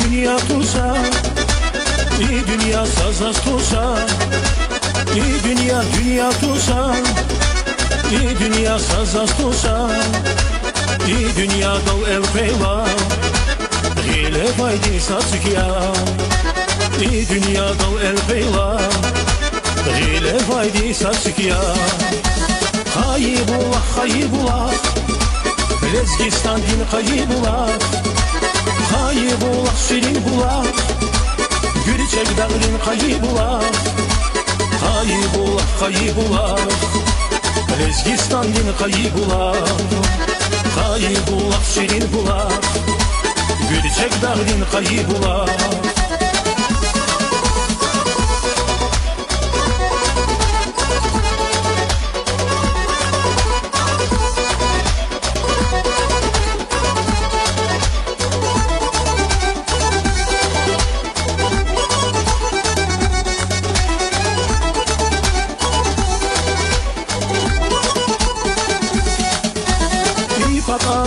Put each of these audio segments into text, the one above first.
dünya tursa, dünya sazaz tursa, dünya tursa, dünya sazaz tursa, dünya dal ev peyva, hile faydi satsık ya. Dünya dal ev peyva, hile faydi satsık ya. Kaybullah, kaybullah, Lezgistan din kaybullah, kaybullah şirin bulak, Gülçek dağın kaybullah, kaybullah, kaybullah, Lezgistan din kaybullah, kaybullah şirin bulak, Gülçek dağın kaybullah.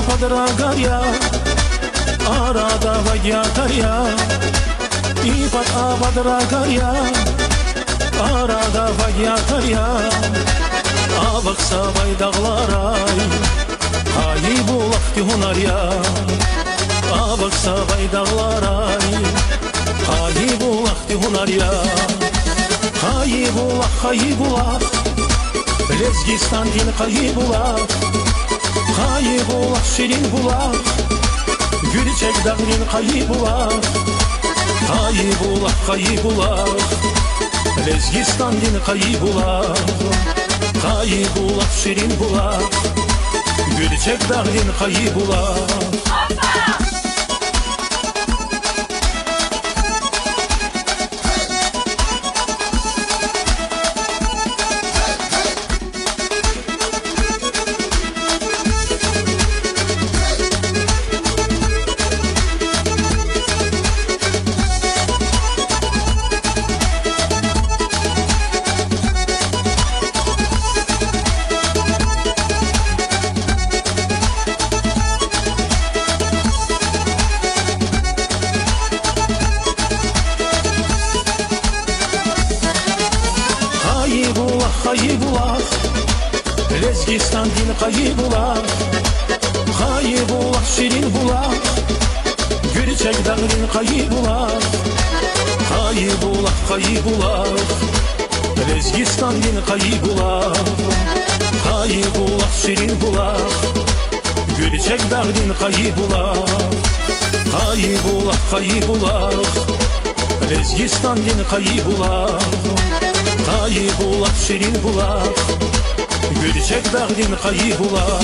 Padra garya, arada vagya karya, İpat padra garya, arada vagya karya, Avaksa bay dağlaray, hayi bulak hunar ya. Avaksa bay dağlaray, hayi bulak hunar ya. Hayi bulak, Lezgistan din hayi bulak, kaybullah şirin bulak, Gülçek dağın kaybullah, kaybullah, kaybullah, Lezgistan din kaybullah, kaybullah şirin bulak, Gülçek dağın kaybullah. Kaybullah, Lezgistan din kaybullah, kaybullah şirin bulak, Gülçek dağın kaybullah, kaybullah, kaybullah, Lezgistan din kaybullah, kaybullah şirin bulak, Gülçek dağın kaybullah, kaybullah, kaybullah, Lezgistan din kaybullah, kaybullah şirin bulak, Gülçek dağın kaybullah.